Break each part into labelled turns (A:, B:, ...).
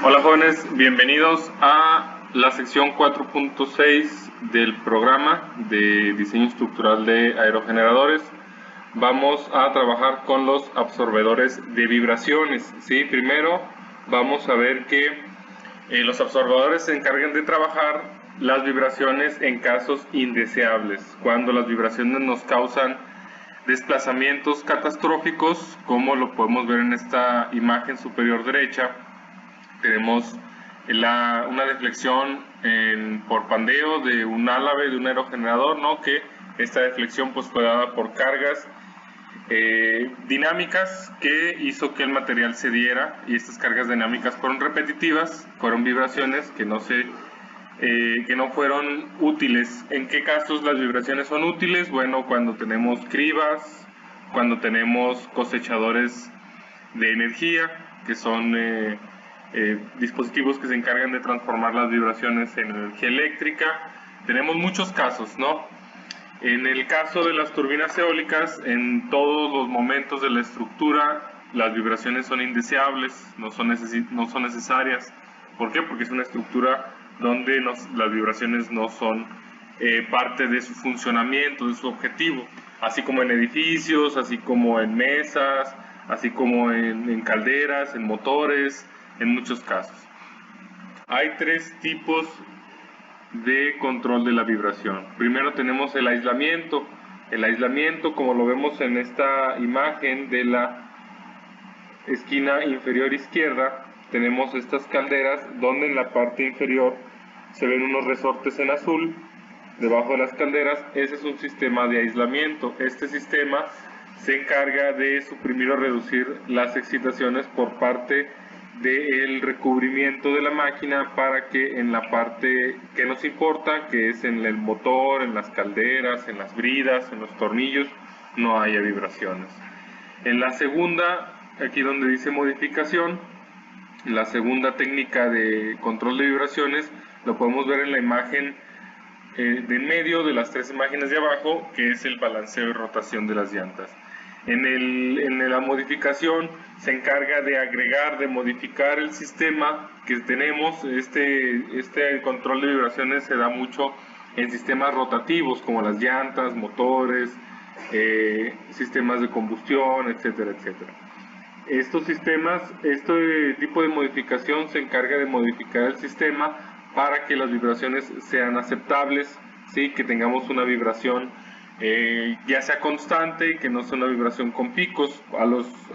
A: Hola jóvenes, bienvenidos a la sección 4.6 del programa de diseño estructural de aerogeneradores. Vamos a trabajar con los absorbedores de vibraciones. ¿Sí? Primero vamos a ver que los absorbedores se encargan de trabajar las vibraciones en casos indeseables, cuando las vibraciones nos causan desplazamientos catastróficos, como lo podemos ver en esta imagen superior derecha. Tenemos una deflexión por pandeo de un álave de un aerogenerador, ¿no? Que esta deflexión pues fue dada por cargas dinámicas que hizo que el material se diera, y estas cargas dinámicas fueron repetitivas, fueron vibraciones que no fueron útiles. ¿En qué casos las vibraciones son útiles? Bueno, cuando tenemos cribas, cuando tenemos cosechadores de energía, que son dispositivos que se encargan de transformar las vibraciones en energía eléctrica. Tenemos muchos casos, ¿no? En el caso de las turbinas eólicas, en todos los momentos de la estructura, las vibraciones son indeseables, no son necesarias. ¿Por qué? Porque es una estructura donde las vibraciones no son parte de su funcionamiento, de su objetivo. Así como en edificios, así como en mesas, así como en calderas, en motores, en muchos casos. Hay tres tipos de control de la vibración. Primero tenemos el aislamiento. El aislamiento, como lo vemos en esta imagen de la esquina inferior izquierda, tenemos estas calderas donde en la parte inferior se ven unos resortes en azul debajo de las calderas. Ese es un sistema de aislamiento. Este sistema se encarga de suprimir o reducir las excitaciones por parte del recubrimiento de la máquina, para que en la parte que nos importa, que es en el motor, en las calderas, en las bridas, en los tornillos, no haya vibraciones. En la segunda, aquí donde dice modificación, la segunda técnica de control de vibraciones, lo podemos ver en la imagen de en medio de las tres imágenes de abajo, que es el balanceo y rotación de las llantas. En la modificación se encarga de agregar, de modificar el sistema que tenemos. Este control de vibraciones se da mucho en sistemas rotativos como las llantas, motores, sistemas de combustión, etcétera, etcétera. Este tipo de modificación se encarga de modificar el sistema para que las vibraciones sean aceptables, ¿sí? Que tengamos una vibración ya sea constante, que no sea una vibración con picos. A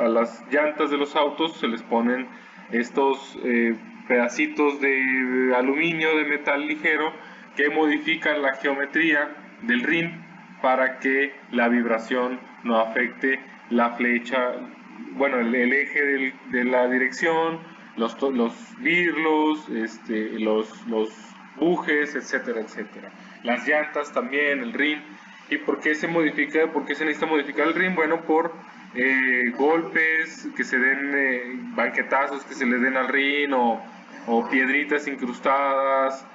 A: las llantas de los autos se les ponen estos pedacitos de aluminio, de metal ligero, que modifican la geometría del rin para que la vibración no afecte la flecha, bueno, el eje de la dirección, los birlos, los bujes, etcétera, etcétera. Las llantas también, el rin. ¿Y por qué se modifica? ¿Por qué se necesita modificar el rin? Bueno, por golpes que se den, banquetazos que se le den al rin, o piedritas incrustadas.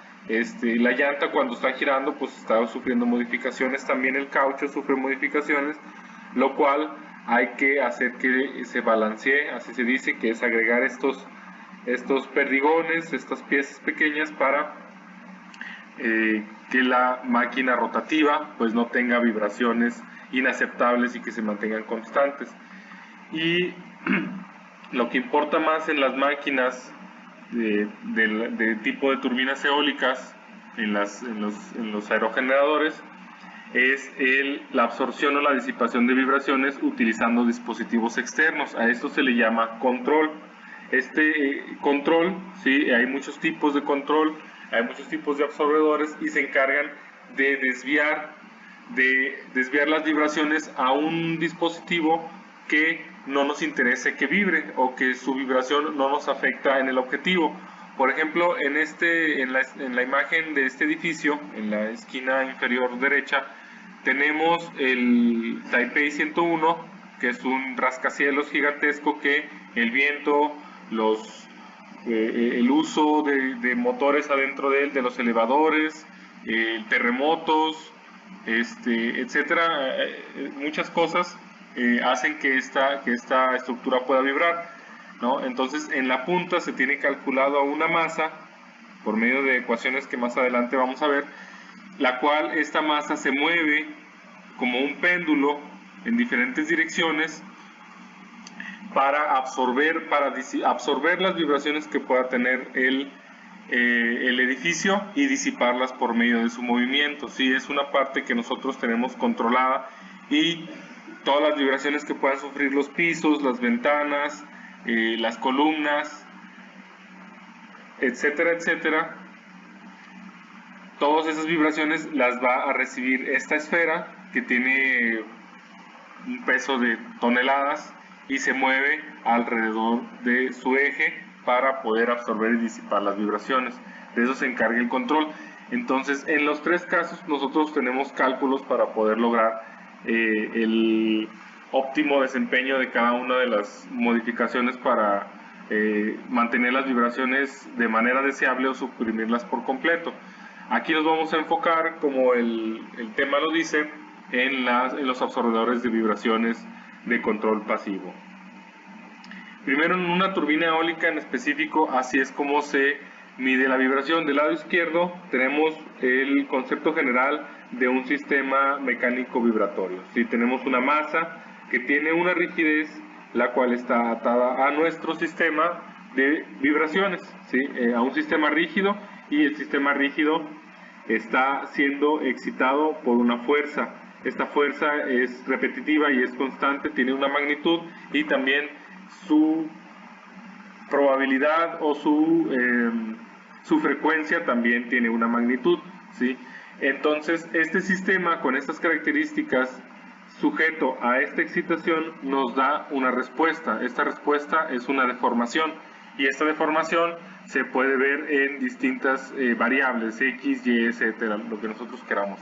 A: La llanta, cuando está girando, pues está sufriendo modificaciones. También el caucho sufre modificaciones, lo cual hay que hacer que se balancee, así se dice, que es agregar estos perdigones, estas piezas pequeñas, para que la máquina rotativa pues no tenga vibraciones inaceptables y que se mantengan constantes. Y lo que importa más en las máquinas de tipo de turbinas eólicas, en los aerogeneradores, es la absorción o la disipación de vibraciones utilizando dispositivos externos. A esto se le llama control. Control, ¿sí? Hay muchos tipos de control, hay muchos tipos de absorbedores, y se encargan de desviar las vibraciones a un dispositivo que no nos interese que vibre, o que su vibración no nos afecta en el objetivo. Por ejemplo, en la imagen de este edificio, en la esquina inferior derecha, tenemos el Taipei 101, que es un rascacielos gigantesco que el viento, el uso de motores adentro de él, de los elevadores, terremotos, etcétera, muchas cosas hacen que esta estructura pueda vibrar. ¿no? Entonces en la punta se tiene calculado a una masa, por medio de ecuaciones que más adelante vamos a ver, la cual esta masa se mueve como un péndulo en diferentes direcciones para absorber las vibraciones que pueda tener el edificio y disiparlas por medio de su movimiento. Sí, es una parte que nosotros tenemos controlada, y todas las vibraciones que puedan sufrir los pisos, las ventanas, las columnas, etcétera, etcétera, todas esas vibraciones las va a recibir esta esfera que tiene un peso de toneladas y se mueve alrededor de su eje para poder absorber y disipar las vibraciones. De eso se encarga el control. Entonces, en los tres casos nosotros tenemos cálculos para poder lograr el óptimo desempeño de cada una de las modificaciones para mantener las vibraciones de manera deseable o suprimirlas por completo. Aquí nos vamos a enfocar, como el tema lo dice, en los absorbedores de vibraciones de control pasivo. Primero, en una turbina eólica en específico, así es como se mide la vibración. Del lado izquierdo tenemos el concepto general de un sistema mecánico vibratorio. Si tenemos una masa que tiene una rigidez, la cual está atada a nuestro sistema de vibraciones, ¿sí? A un sistema rígido, y el sistema rígido está siendo excitado por una fuerza. Esta fuerza es repetitiva y es constante, tiene una magnitud, y también su probabilidad o su frecuencia también tiene una magnitud, ¿sí? Entonces, este sistema con estas características, sujeto a esta excitación, nos da una respuesta. Esta respuesta es una deformación, y esta deformación se puede ver en distintas variables, X, Y, etcétera, lo que nosotros queramos.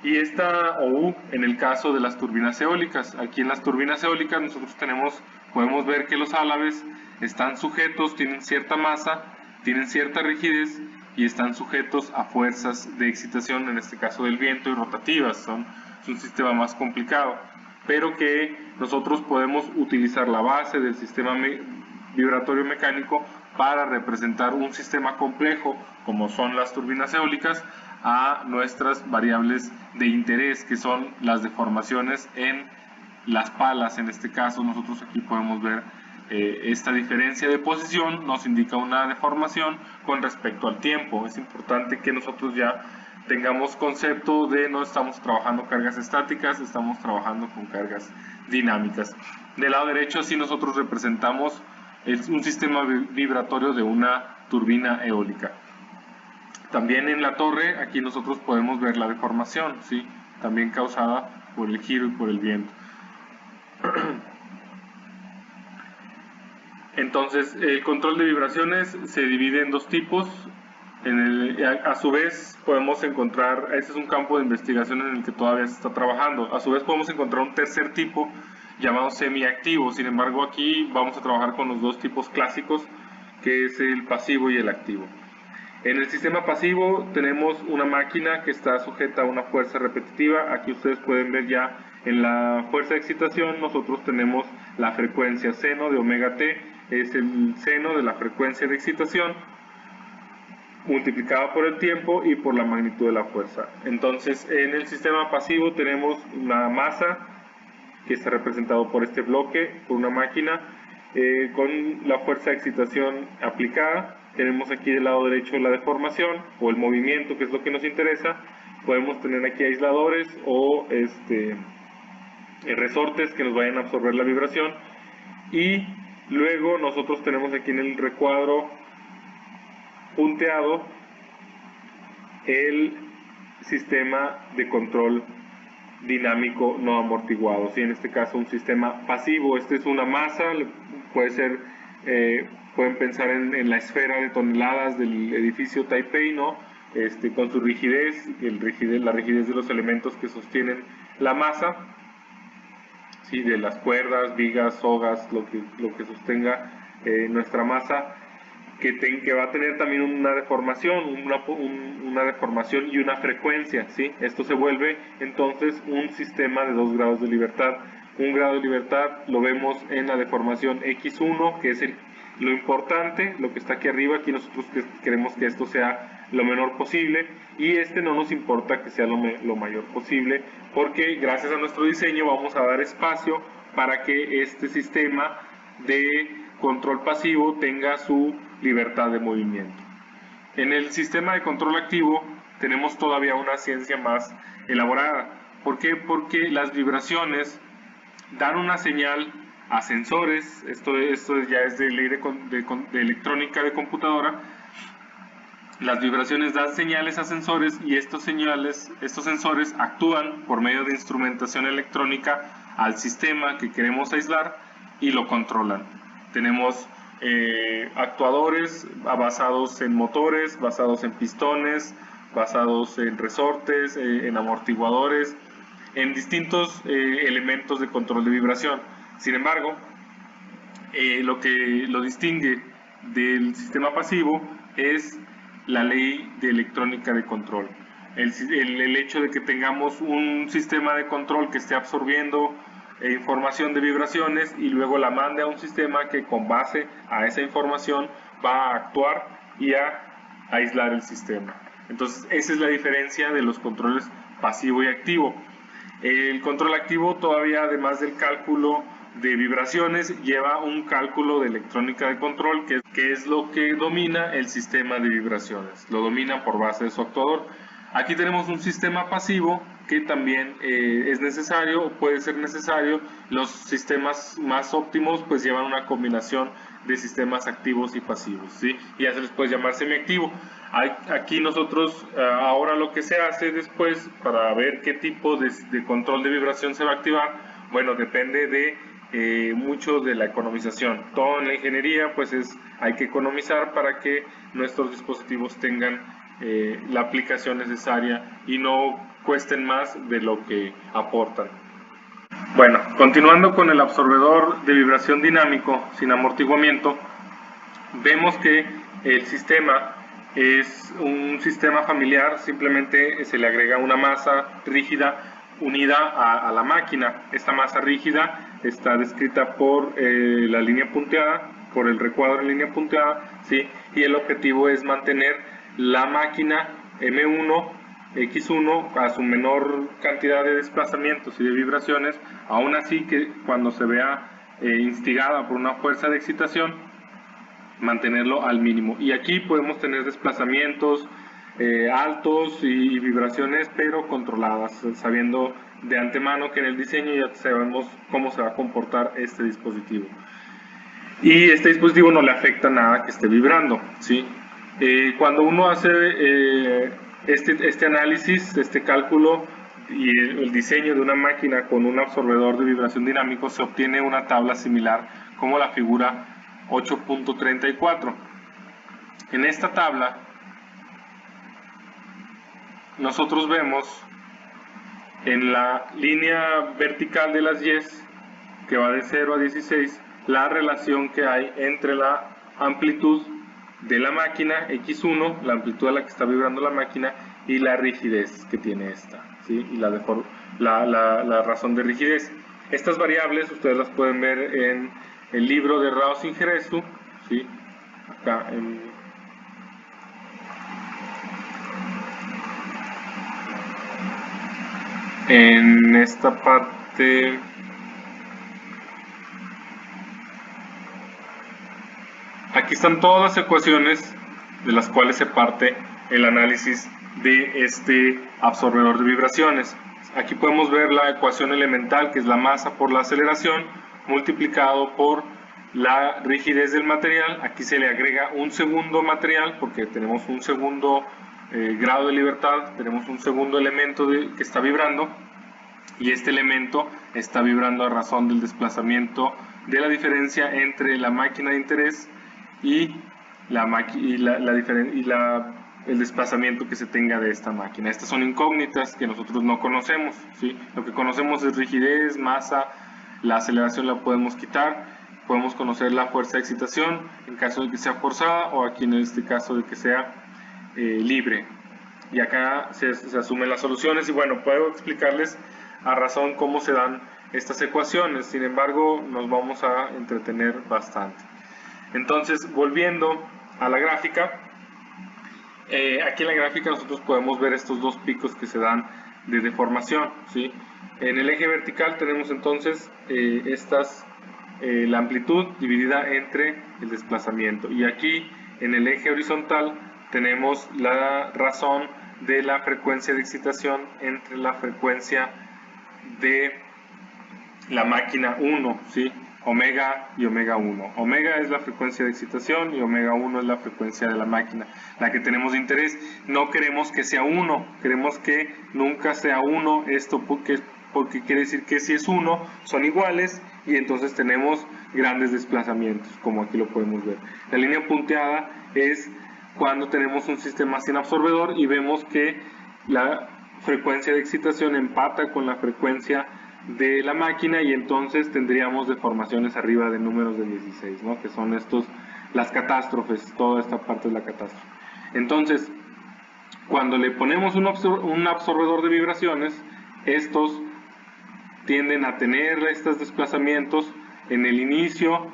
A: Y esta OU en el caso de las turbinas eólicas. Aquí en las turbinas eólicas nosotros podemos ver que los álabes están sujetos, tienen cierta masa, tienen cierta rigidez y están sujetos a fuerzas de excitación, en este caso del viento, y rotativas. Es un sistema más complicado, pero que nosotros podemos utilizar la base del sistema vibratorio mecánico para representar un sistema complejo, como son las turbinas eólicas, a nuestras variables de interés, que son las deformaciones en las palas. En este caso nosotros aquí podemos ver esta diferencia de posición nos indica una deformación con respecto al tiempo. Es importante que nosotros ya tengamos concepto de no estamos trabajando cargas estáticas, estamos trabajando con cargas dinámicas. Del lado derecho, sí, nosotros representamos un sistema vibratorio de una turbina eólica. También en la torre, aquí nosotros podemos ver la deformación, ¿sí? También causada por el giro y por el viento. Entonces, el control de vibraciones se divide en dos tipos. A su vez podemos encontrar, este es un campo de investigación en el que todavía se está trabajando, a su vez podemos encontrar un tercer tipo llamado semiactivo. Sin embargo, aquí vamos a trabajar con los dos tipos clásicos, que es el pasivo y el activo. En el sistema pasivo tenemos una máquina que está sujeta a una fuerza repetitiva. Aquí ustedes pueden ver ya en la fuerza de excitación nosotros tenemos la frecuencia seno de omega t, es el seno de la frecuencia de excitación multiplicada por el tiempo y por la magnitud de la fuerza. Entonces, en el sistema pasivo tenemos una masa que está representado por este bloque, por una máquina con la fuerza de excitación aplicada. Tenemos aquí del lado derecho la deformación o el movimiento, que es lo que nos interesa. Podemos tener aquí aisladores o resortes que nos vayan a absorber la vibración, y luego nosotros tenemos aquí en el recuadro punteado el sistema de control dinámico no amortiguado, ¿sí? En este caso un sistema pasivo. Este es una masa, puede ser, pueden pensar en la esfera de toneladas del edificio Taipei, ¿no? Con su rigidez, la rigidez de los elementos que sostienen la masa, ¿sí? De las cuerdas, vigas, sogas, lo que sostenga nuestra masa, que va a tener también una deformación, una deformación y una frecuencia, ¿sí? Esto se vuelve entonces un sistema de 2 grados de libertad. Un grado de libertad lo vemos en la deformación X1, que es el lo importante, lo que está aquí arriba, aquí nosotros queremos que esto sea lo menor posible, y no nos importa que sea lo mayor posible, porque gracias a nuestro diseño vamos a dar espacio para que este sistema de control pasivo tenga su libertad de movimiento. En el sistema de control activo tenemos todavía una ciencia más elaborada. ¿Por qué? Porque las vibraciones dan una señal a sensores, esto ya es de ley de electrónica de computadora. Las vibraciones dan señales a sensores, y estos sensores actúan por medio de instrumentación electrónica al sistema que queremos aislar y lo controlan. Tenemos actuadores basados en motores, basados en pistones, basados en resortes, en amortiguadores, en distintos elementos de control de vibración. Sin embargo, lo que lo distingue del sistema pasivo es la ley de electrónica de control. El hecho de que tengamos un sistema de control que esté absorbiendo información de vibraciones y luego la mande a un sistema que, con base a esa información, va a actuar y a aislar el sistema. Entonces, esa es la diferencia de los controles pasivo y activo. El control activo todavía, además del cálculo de vibraciones, lleva un cálculo de electrónica de control, que es lo que domina el sistema de vibraciones, lo domina por base de su actuador. Aquí tenemos un sistema pasivo que también es necesario, o puede ser necesario. Los sistemas más óptimos pues llevan una combinación de sistemas activos y pasivos, ¿sí? Y ya se les puede llamar semiactivo. Aquí nosotros ahora lo que se hace después para ver qué tipo de control de vibración se va a activar, bueno, depende de mucho de la economización. Todo en la ingeniería pues hay que economizar para que nuestros dispositivos tengan la aplicación necesaria y no cuesten más de lo que aportan. Bueno, continuando con el absorbedor de vibración dinámico sin amortiguamiento, vemos que el sistema es un sistema familiar. Simplemente se le agrega una masa rígida unida a la máquina. Esta masa rígida está descrita por la línea punteada, por el recuadro en línea punteada, ¿sí? Y el objetivo es mantener la máquina M1, X1 a su menor cantidad de desplazamientos y de vibraciones, aún así que cuando se vea instigada por una fuerza de excitación, mantenerlo al mínimo. Y aquí podemos tener desplazamientos altos y vibraciones, pero controladas, sabiendo de antemano que en el diseño ya sabemos cómo se va a comportar este dispositivo. Y este dispositivo no le afecta nada que esté vibrando, ¿sí? Cuando uno hace este análisis, este cálculo y el diseño de una máquina con un absorbedor de vibración dinámico, se obtiene una tabla similar como la figura 8.34. En esta tabla nosotros vemos en la línea vertical de las Y's, que va de 0 a 16, la relación que hay entre la amplitud de la máquina X1, la amplitud a la que está vibrando la máquina, y la rigidez que tiene esta, ¿sí? Y la razón de rigidez. Estas variables ustedes las pueden ver en el libro de Raos Ingeresu, ¿sí? Acá en esta parte. Aquí están todas las ecuaciones de las cuales se parte el análisis de este absorbedor de vibraciones. Aquí podemos ver la ecuación elemental, que es la masa por la aceleración, multiplicado por la rigidez del material. Aquí se le agrega un segundo material, porque tenemos un segundo grado de libertad, tenemos un segundo elemento que está vibrando, y este elemento está vibrando a razón del desplazamiento de la diferencia entre la máquina de interés y el desplazamiento que se tenga de esta máquina. Estas son incógnitas que nosotros no conocemos, ¿sí? Lo que conocemos es rigidez, masa, la aceleración la podemos quitar, podemos conocer la fuerza de excitación en caso de que sea forzada, o aquí en este caso de que sea libre. Y acá se asumen las soluciones, y bueno, puedo explicarles a razón cómo se dan estas ecuaciones. Sin embargo, nos vamos a entretener bastante. Entonces, volviendo a la gráfica, aquí en la gráfica nosotros podemos ver estos dos picos que se dan de deformación, ¿sí? En el eje vertical tenemos entonces la amplitud dividida entre el desplazamiento, y aquí en el eje horizontal tenemos la razón de la frecuencia de excitación entre la frecuencia de la máquina 1, ¿sí? Omega y omega 1. Omega es la frecuencia de excitación y omega 1 es la frecuencia de la máquina, la que tenemos de interés. No queremos que sea 1, queremos que nunca sea 1, esto porque quiere decir que si es 1 son iguales y entonces tenemos grandes desplazamientos, como aquí lo podemos ver. La línea punteada es cuando tenemos un sistema sin absorbedor y vemos que la frecuencia de excitación empata con la frecuencia de la máquina y entonces tendríamos deformaciones arriba de números de 16, ¿no? Que son las catástrofes, toda esta parte es la catástrofe. Entonces, cuando le ponemos un absorbedor de vibraciones, estos tienden a tener estos desplazamientos en el inicio,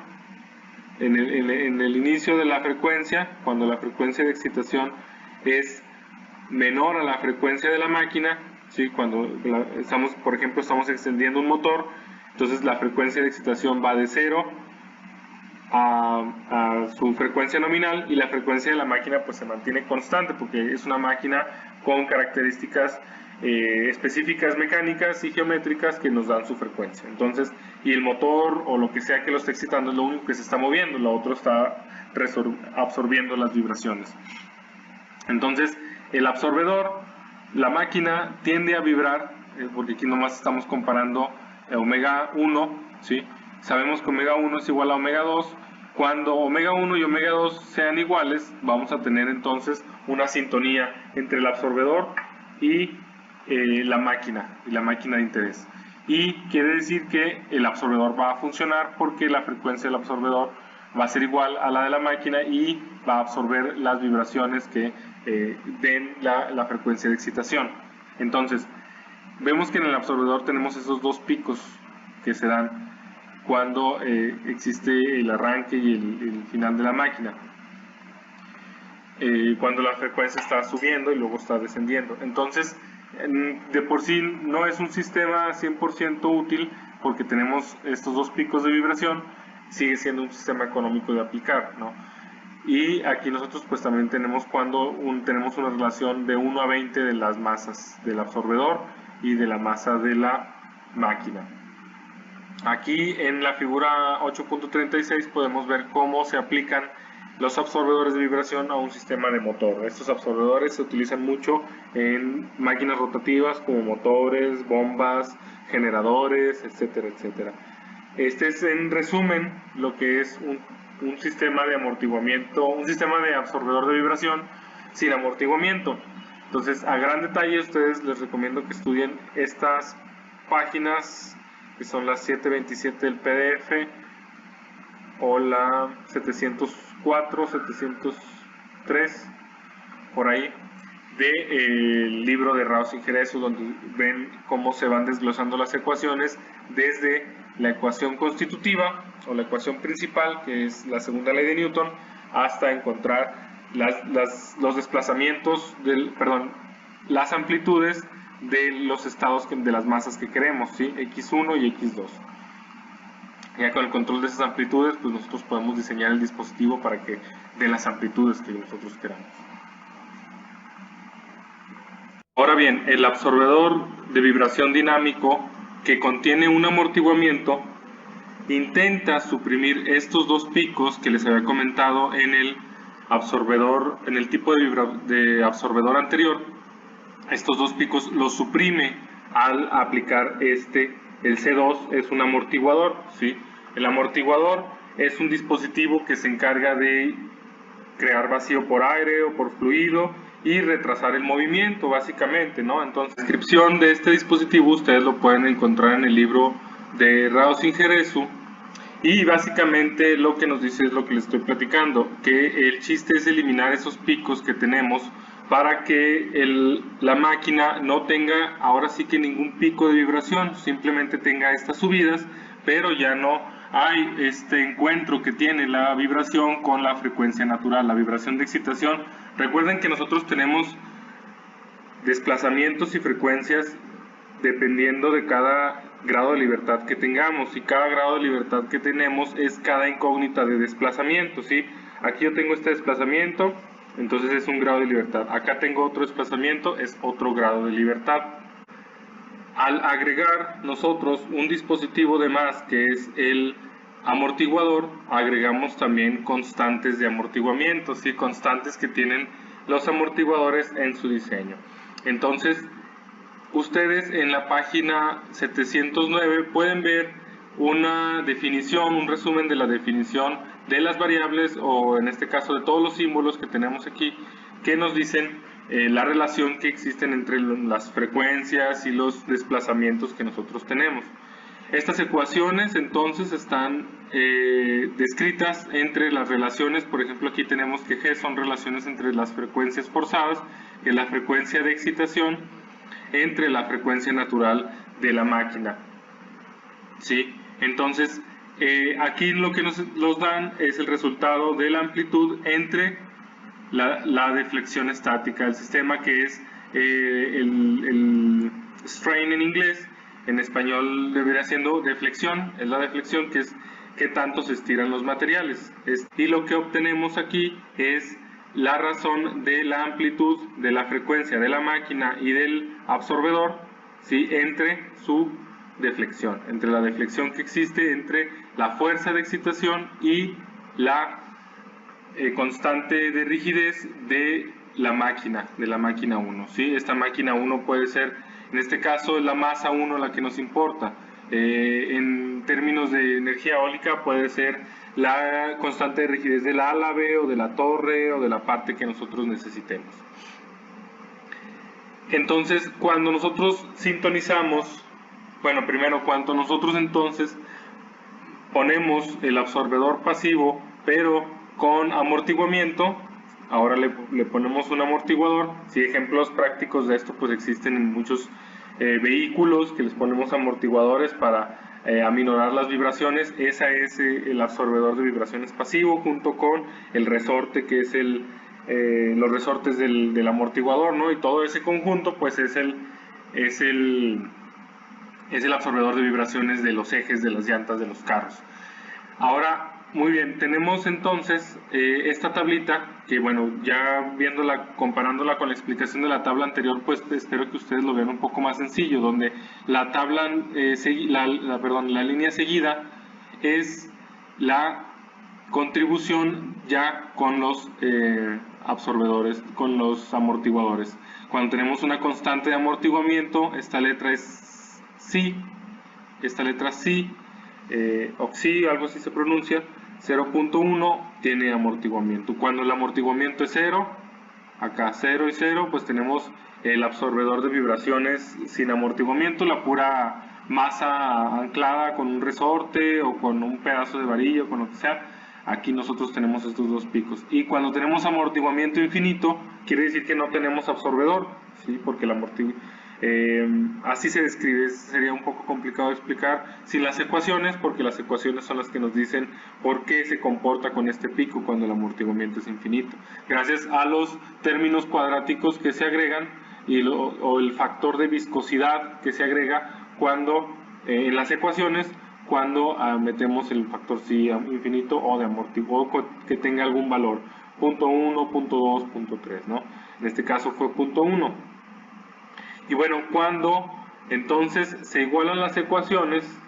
A: en el inicio de la frecuencia, cuando la frecuencia de excitación es menor a la frecuencia de la máquina, ¿sí? Cuando por ejemplo, estamos extendiendo un motor, entonces la frecuencia de excitación va de 0 a su frecuencia nominal y la frecuencia de la máquina pues se mantiene constante porque es una máquina con características específicas mecánicas y geométricas que nos dan su frecuencia. Entonces, y el motor o lo que sea que lo esté excitando es lo único que se está moviendo, lo otro está absorbiendo las vibraciones. Entonces, el absorbedor, la máquina tiende a vibrar, porque aquí nomás estamos comparando omega 1, ¿sí? Sabemos que omega 1 es igual a omega 2. Cuando omega 1 y omega 2 sean iguales, vamos a tener entonces una sintonía entre el absorbedor y la máquina de interés. Y quiere decir que el absorbedor va a funcionar porque la frecuencia del absorbedor va a ser igual a la de la máquina y va a absorber las vibraciones que den la frecuencia de excitación. Entonces, vemos que en el absorbedor tenemos esos dos picos que se dan cuando existe el arranque y el final de la máquina. Cuando la frecuencia está subiendo y luego está descendiendo. Entonces, de por sí no es un sistema 100% útil porque tenemos estos dos picos de vibración, sigue siendo un sistema económico de aplicar, ¿no? Y aquí nosotros pues también tenemos tenemos una relación de 1 a 20 de las masas del absorbedor y de la masa de la máquina. Aquí en la figura 8.36 podemos ver cómo se aplican los absorbedores de vibración a un sistema de motor. Estos absorbedores se utilizan mucho en máquinas rotativas como motores, bombas, generadores, etcétera, etcétera. Este es en resumen lo que es un sistema de amortiguamiento, un sistema de absorbedor de vibración sin amortiguamiento. Entonces, a gran detalle, ustedes les recomiendo que estudien estas páginas que son las 727 del PDF o la 704, 703, por ahí, del libro de Raos y Gereso, donde ven cómo se van desglosando las ecuaciones desde la ecuación constitutiva o la ecuación principal, que es la segunda ley de Newton, hasta encontrar los desplazamientos, las amplitudes de los estados de las masas que queremos, ¿sí? X1 y X2. Ya con el control de esas amplitudes, pues nosotros podemos diseñar el dispositivo para que dé las amplitudes que nosotros queramos. Ahora bien, el absorbedor de vibración dinámico que contiene un amortiguamiento intenta suprimir estos dos picos que les había comentado en el absorbedor, en el tipo de absorbedor anterior. Estos dos picos los suprime al aplicar el C2 es un amortiguador, ¿sí? El amortiguador es un dispositivo que se encarga de crear vacío por aire o por fluido y retrasar el movimiento, básicamente, ¿no? Entonces, la descripción de este dispositivo ustedes lo pueden encontrar en el libro de Raos y Gereso, y básicamente lo que nos dice es lo que les estoy platicando, que el chiste es eliminar esos picos que tenemos para que la máquina no tenga ahora sí que ningún pico de vibración, simplemente tenga estas subidas, pero ya no hay este encuentro que tiene la vibración con la frecuencia natural, la vibración de excitación. Recuerden que nosotros tenemos desplazamientos y frecuencias dependiendo de cada grado de libertad que tengamos, y cada grado de libertad que tenemos es cada incógnita de desplazamiento, ¿sí? Aquí yo tengo este desplazamiento, entonces es un grado de libertad. Acá tengo otro desplazamiento, es otro grado de libertad. Al agregar nosotros un dispositivo de más, que es el amortiguador, agregamos también constantes de amortiguamiento, ¿sí? Constantes que tienen los amortiguadores en su diseño. Entonces, ustedes en la página 709 pueden ver una definición, un resumen de la definición de las variables, o en este caso de todos los símbolos que tenemos aquí, que nos dicen la relación que existen entre las frecuencias y los desplazamientos que nosotros tenemos. Estas ecuaciones entonces están descritas entre las relaciones. Por ejemplo, aquí tenemos que G son relaciones entre las frecuencias forzadas, que es la frecuencia de excitación, entre la frecuencia natural de la máquina, ¿sí? Entonces, aquí lo que nos dan es el resultado de la amplitud entre la deflexión estática del sistema, que es el strain en inglés. En español debería siendo deflexión, es la deflexión, que es qué tanto se estiran los materiales. Y lo que obtenemos aquí es la razón de la amplitud de la frecuencia de la máquina y del absorbedor, ¿sí? Entre su deflexión, entre la deflexión que existe entre la fuerza de excitación y la constante de rigidez de la máquina 1, ¿sí? Esta máquina 1 puede ser, en este caso, la masa 1 la que nos importa. En términos de energía eólica puede ser la constante de rigidez del álave o de la torre o de la parte que nosotros necesitemos. Entonces, cuando nosotros sintonizamos, bueno, primero, cuando nosotros entonces ponemos el absorbedor pasivo, pero con amortiguamiento, ahora le ponemos un amortiguador. Si ejemplos prácticos de esto pues existen en muchos vehículos, que les ponemos amortiguadores para aminorar las vibraciones. Ese es el absorbedor de vibraciones pasivo, junto con el resorte, que es los resortes del amortiguador, ¿no? Y todo ese conjunto pues es el absorbedor de vibraciones de los ejes de las llantas de los carros. Ahora, muy bien, tenemos entonces esta tablita, que bueno, ya viéndola, comparándola con la explicación de la tabla anterior, pues espero que ustedes lo vean un poco más sencillo, donde la tabla, la línea seguida es la contribución ya con los absorbedores, con los amortiguadores. Cuando tenemos una constante de amortiguamiento, esta letra es Si, esta letra Si, o Xi, algo así se pronuncia, 0.1 tiene amortiguamiento. Cuando el amortiguamiento es 0, acá 0 y 0, pues tenemos el absorbedor de vibraciones sin amortiguamiento, la pura masa anclada con un resorte o con un pedazo de varilla o con lo que sea. Aquí nosotros tenemos estos dos picos. Y cuando tenemos amortiguamiento infinito, quiere decir que no tenemos absorbedor, ¿sí? Porque el así se describe. Sería un poco complicado de explicar sin las ecuaciones, porque las ecuaciones son las que nos dicen por qué se comporta con este pico cuando el amortiguamiento es infinito, gracias a los términos cuadráticos que se agregan o el factor de viscosidad que se agrega cuando en las ecuaciones, cuando metemos el factor psi infinito o de amortiguador que tenga algún valor, 0.1, 0.2, 0.3, ¿no? En este caso fue 0.1. Y bueno, cuando entonces se igualan las ecuaciones,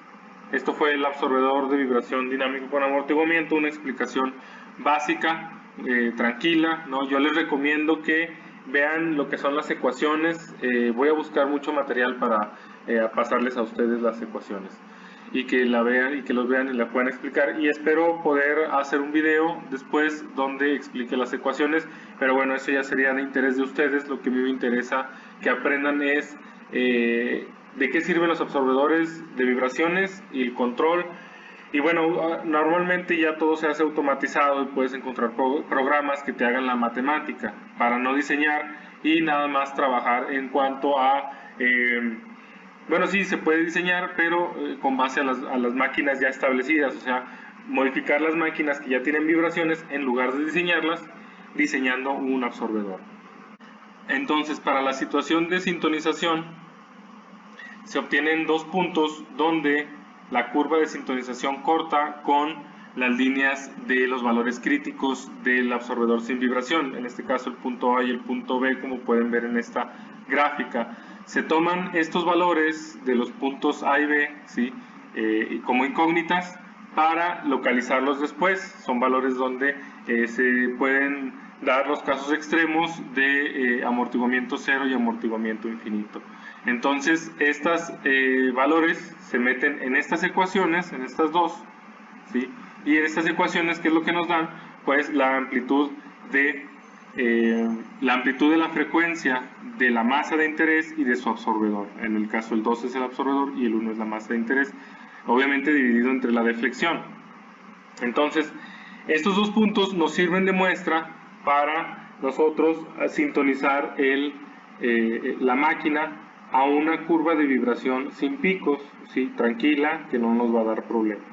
A: esto fue el absorbedor de vibración dinámico con amortiguamiento, una explicación básica, tranquila, ¿no? Yo les recomiendo que vean lo que son las ecuaciones. Voy a buscar mucho material para pasarles a ustedes las ecuaciones y que la vean y que los vean y la puedan explicar, y espero poder hacer un video después donde explique las ecuaciones, pero bueno, eso ya sería de interés de ustedes. Lo que a mí me interesa que aprendan es de qué sirven los absorbedores de vibraciones y el control. Y bueno, normalmente ya todo se hace automatizado y puedes encontrar programas que te hagan la matemática para no diseñar y nada más trabajar en cuanto a Bueno, sí, se puede diseñar, pero con base a las máquinas ya establecidas, o sea, modificar las máquinas que ya tienen vibraciones en lugar de diseñarlas, diseñando un absorbedor. Entonces, para la situación de sintonización, se obtienen dos puntos donde la curva de sintonización corta con las líneas de los valores críticos del absorbedor sin vibración, en este caso el punto A y el punto B, como pueden ver en esta gráfica. Se toman estos valores de los puntos A y B, ¿sí? Como incógnitas para localizarlos después. Son valores donde se pueden dar los casos extremos de amortiguamiento cero y amortiguamiento infinito. Entonces, estos valores se meten en estas ecuaciones, en estas dos, ¿sí? Y en estas ecuaciones, ¿qué es lo que nos dan? Pues la amplitud de la frecuencia de la masa de interés y de su absorbedor. En el caso el 2 es el absorbedor y el 1 es la masa de interés, obviamente dividido entre la deflexión. Entonces, estos dos puntos nos sirven de muestra para nosotros sintonizar la máquina a una curva de vibración sin picos, ¿sí? Tranquila, que no nos va a dar problemas.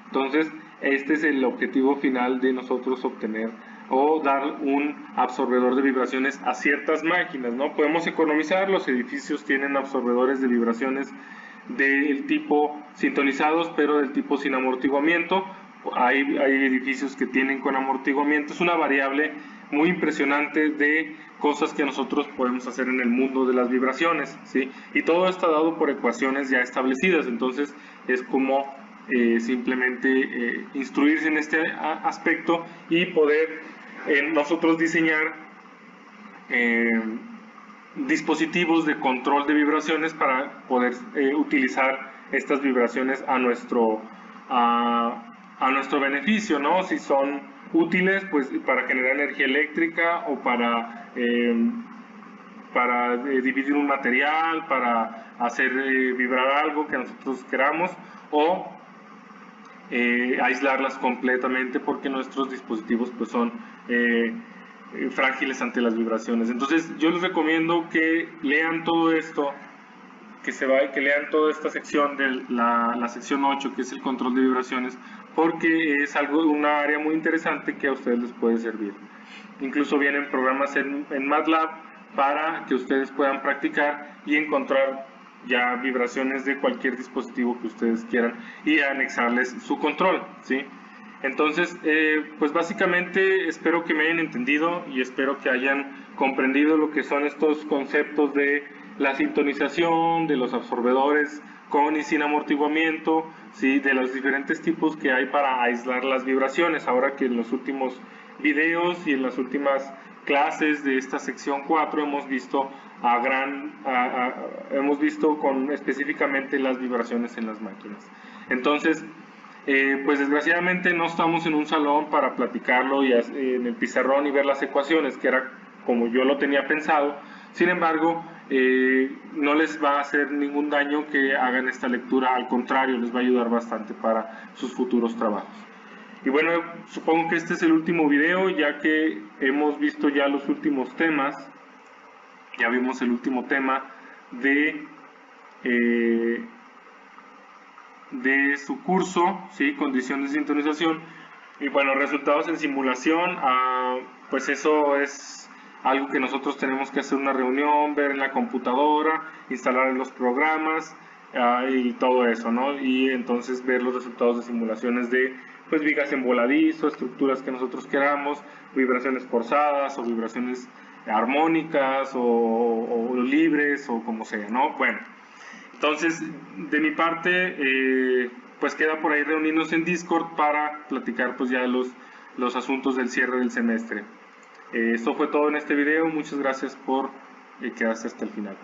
A: Entonces, este es el objetivo final de nosotros obtener o dar un absorbedor de vibraciones a ciertas máquinas, ¿no? Podemos economizar, los edificios tienen absorbedores de vibraciones del tipo sintonizados, pero del tipo sin amortiguamiento. Hay edificios que tienen con amortiguamiento. Es una variable muy impresionante de cosas que nosotros podemos hacer en el mundo de las vibraciones, ¿sí? Y todo está dado por ecuaciones ya establecidas, entonces es como simplemente instruirse en este aspecto y poder nosotros diseñar dispositivos de control de vibraciones para poder utilizar estas vibraciones a nuestro beneficio, ¿no? Si son útiles, pues para generar energía eléctrica o para dividir un material, para hacer vibrar algo que nosotros queramos, o aislarlas completamente porque nuestros dispositivos pues son frágiles ante las vibraciones. Entonces yo les recomiendo que lean todo esto, que lean toda esta sección de la sección 8, que es el control de vibraciones, porque es una área muy interesante que a ustedes les puede servir. Incluso vienen programas en MATLAB para que ustedes puedan practicar y encontrar ya vibraciones de cualquier dispositivo que ustedes quieran y anexarles su control, ¿sí? Entonces, pues básicamente espero que me hayan entendido y espero que hayan comprendido lo que son estos conceptos de la sintonización, de los absorbedores con y sin amortiguamiento, ¿sí? De los diferentes tipos que hay para aislar las vibraciones. Ahora que en los últimos videos y en las últimas clases de esta sección 4 hemos visto específicamente las vibraciones en las máquinas. Entonces, pues desgraciadamente no estamos en un salón para platicarlo y en el pizarrón y ver las ecuaciones, que era como yo lo tenía pensado. Sin embargo, no les va a hacer ningún daño que hagan esta lectura, al contrario, les va a ayudar bastante para sus futuros trabajos. Y bueno, supongo que este es el último video, ya que hemos visto ya los últimos temas. Ya vimos el último tema de su curso, ¿sí? Condiciones de sintonización. Y bueno, resultados en simulación, pues eso es algo que nosotros tenemos que hacer una reunión, ver en la computadora, instalar en los programas y todo eso, ¿no? Y entonces ver los resultados de simulaciones de pues vigas en voladizo, estructuras que nosotros queramos, vibraciones forzadas o vibraciones armónicas o libres o como sea, ¿no? Bueno, entonces de mi parte pues queda por ahí reunirnos en Discord para platicar pues ya los asuntos del cierre del semestre. Esto fue todo en este video, muchas gracias por quedarse hasta el final.